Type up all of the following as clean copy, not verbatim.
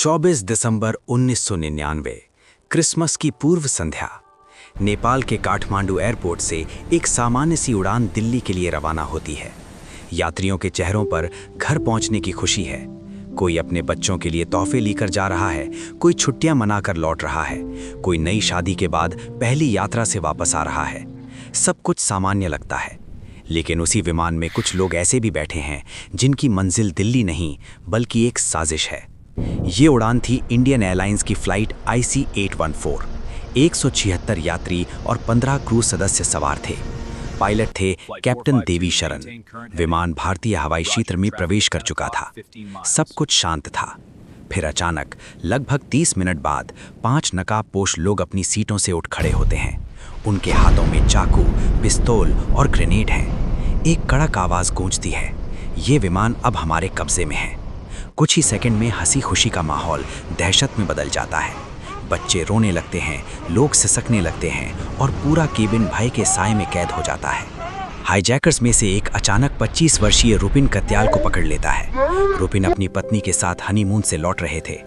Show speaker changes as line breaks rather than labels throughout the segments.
24 दिसंबर 1999 Christmas की पूर्व संध्या। नेपाल के काठमांडू एयरपोर्ट से एक सामान्य सी उड़ान दिल्ली के लिए रवाना होती है। यात्रियों के चेहरों पर घर पहुंचने की खुशी है। कोई अपने बच्चों के लिए तोहफे लेकर जा रहा है, कोई छुट्टियां मनाकर लौट रहा है, कोई नई शादी के बाद पहली यात्रा से वापस आ रहा है। सब कुछ सामान्य लगता है, लेकिन उसी विमान में कुछ लोग ऐसे भी बैठे हैं जिनकी मंजिल दिल्ली नहीं बल्कि एक साजिश है। ये उड़ान थी इंडियन एयरलाइंस की फ्लाइट IC-814। 176 यात्री और 15 क्रू सदस्य सवार थे। पायलट थे कैप्टन देवी शरण। विमान भारतीय हवाई क्षेत्र में प्रवेश कर चुका था। सब कुछ शांत था। फिर अचानक लगभग 30 मिनट बाद 5 नकाबपोश लोग अपनी सीटों से उठ खड़े होते हैं। उनके हाथों में चाकू, पिस्तौल और ग्रेनेड हैं। एक कड़क आवाज गूंजती है, ये विमान अब हमारे कब्जे में है। कुछ ही सेकंड में हंसी खुशी का माहौल दहशत में बदल जाता है। बच्चे रोने लगते हैं, लोग सिसकने लगते हैं और पूरा केबिन भय के साए में कैद हो जाता है। हाईजैकर्स में से एक अचानक 25 वर्षीय रुपिन कत्याल को पकड़ लेता है। रुपिन अपनी पत्नी के साथ हनीमून से लौट रहे थे।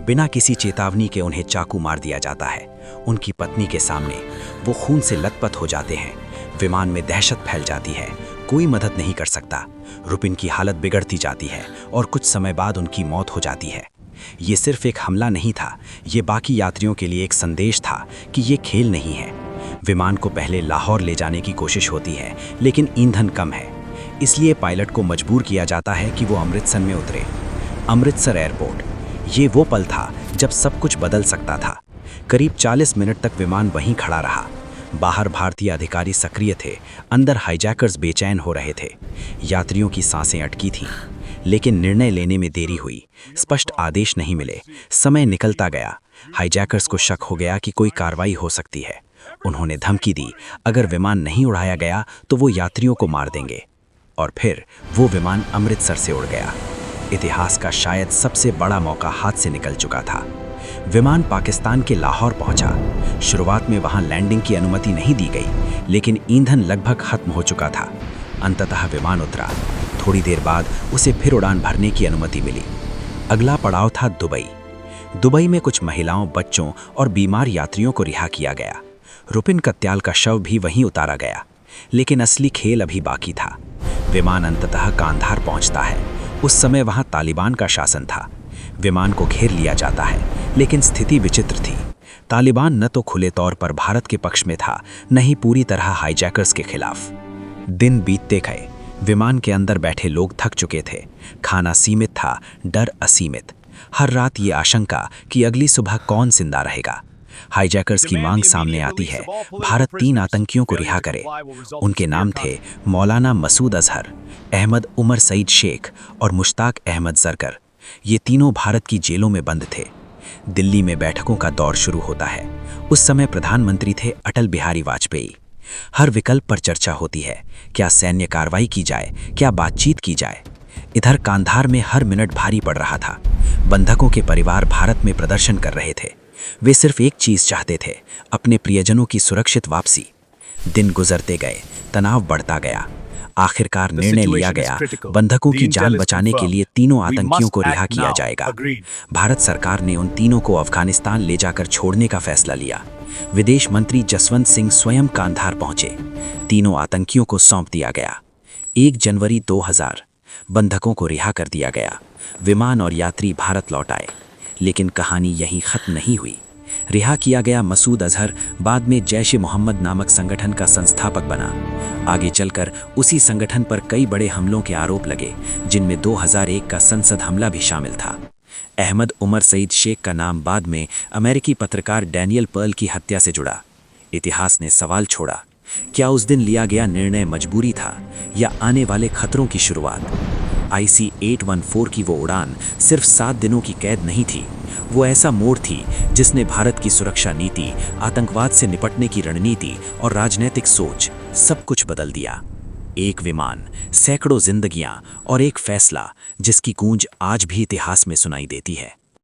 बिना किसी चेतावनी के उन्हें चाकू मार दिया जाता है। उनकी पत्नी के सामने वो खून से लथपथ हो जाते हैं। विमान में दहशत फैल जाती है। कोई मदद नहीं कर सकता। रुपिन की हालत बिगड़ती जाती है और कुछ समय बाद उनकी मौत हो जाती है। ये सिर्फ एक हमला नहीं था, ये बाकी यात्रियों के लिए एक संदेश था कि ये खेल नहीं है। विमान को पहले लाहौर ले जाने की कोशिश होती है, लेकिन ईंधन कम है। इसलिए पायलट को मजबूर किया जाता है कि वो अमृतसर में उतरे। अमृतसर एयरपोर्ट, ये वो पल था जब सब कुछ बदल सकता था। करीब 40 मिनट तक विमान वहीं खड़ा रहा। बाहर भारतीय अधिकारी सक्रिय थे, अंदर हाईजैकर्स बेचैन हो रहे थे। यात्रियों की सांसें अटकी थीं, लेकिन निर्णय लेने में देरी हुई। स्पष्ट आदेश नहीं मिले। समय निकलता गया। हाईजैकर्स को शक हो गया कि कोई कार्रवाई हो सकती है। उन्होंने धमकी दी, अगर विमान नहीं उड़ाया गया तो वो यात्रियों को मार देंगे। और फिर वो विमान अमृतसर से उड़ गया। इतिहास का शायद सबसे बड़ा मौका हाथ से निकल चुका था। विमान पाकिस्तान के लाहौर पहुंचा। शुरुआत में वहां लैंडिंग की अनुमति नहीं दी गई, लेकिन ईंधन लगभग खत्म हो चुका था। अंततः विमान उतरा। थोड़ी देर बाद उसे फिर उड़ान भरने की अनुमति मिली। अगला पड़ाव था दुबई। दुबई में कुछ महिलाओं, बच्चों और बीमार यात्रियों को रिहा किया गया। रुपिन कत्याल का शव भी वहीं उतारा गया। लेकिन असली खेल अभी बाकी था। विमान अंततः कांधार पहुंचता है। उस समय वहां तालिबान का शासन था। विमान को घेर लिया जाता है, लेकिन स्थिति विचित्र थी। तालिबान न तो खुले तौर पर भारत के पक्ष में था, न ही पूरी तरह हाईजैकर्स के खिलाफ। दिन बीतते गए। विमान के अंदर बैठे लोग थक चुके थे। खाना सीमित था, डर असीमित। हर रात ये आशंका कि अगली सुबह कौन जिंदा रहेगा। हाईजैकर्स की मांग सामने आती है, भारत 3 आतंकियों को रिहा करे। उनके नाम थे मौलाना मसूद अजहर, अहमद उमर सईद शेख और मुश्ताक अहमद जरकर। ये तीनों भारत की जेलों में बंद थे। दिल्ली में बैठकों का दौर शुरू होता है। उस समय प्रधानमंत्री थे अटल बिहारी वाजपेयी। हर विकल्प पर चर्चा होती है। क्या सैन्य कार्रवाई की जाए, क्या बातचीत की जाए। इधर कांधार में हर मिनट भारी पड़ रहा था। बंधकों के परिवार भारत में प्रदर्शन कर रहे थे। वे सिर्फ एक चीज चाहते थे, अपने प्रियजनों की सुरक्षित वापसी। दिन गुजरते गए, तनाव बढ़ता गया। आखिरकार निर्णय लिया गया, बंधकों की जान बचाने के लिए तीनों आतंकियों को रिहा किया जाएगा। भारत सरकार ने उन तीनों को अफगानिस्तान ले जाकर छोड़ने का फैसला लिया। विदेश मंत्री जसवंत सिंह स्वयं कांधार पहुंचे। तीनों आतंकियों को सौंप दिया गया। 1 जनवरी 2000 बंधकों को रिहा कर दिया गया। विमान और यात्री भारत लौट आए। लेकिन कहानी यहीं खत्म नहीं हुई। रिहा किया गया मसूद अजहर बाद में जैश-ए-मोहम्मद नामक संगठन का संस्थापक बना। आगे चलकर उसी संगठन पर कई बड़े हमलों के आरोप लगे, जिनमें 2001 का संसद हमला भी शामिल था। अहमद उमर सईद शेख का नाम बाद में अमेरिकी पत्रकार डैनियल पर्ल की हत्या से जुड़ा। इतिहास ने सवाल छोड़ा, क्या उस दिन लिया गया निर्णय मजबूरी था या आने वाले खतरों की शुरुआत? IC-814 की वो उड़ान सिर्फ 7 दिनों की कैद नहीं थी, वो ऐसा मोड़ थी जिसने भारत की सुरक्षा नीति, आतंकवाद से निपटने की रणनीति और राजनीतिक सोच सब कुछ बदल दिया। एक विमान, सैकड़ों जिंदगियां और एक फैसला जिसकी गूंज आज भी इतिहास में सुनाई देती है।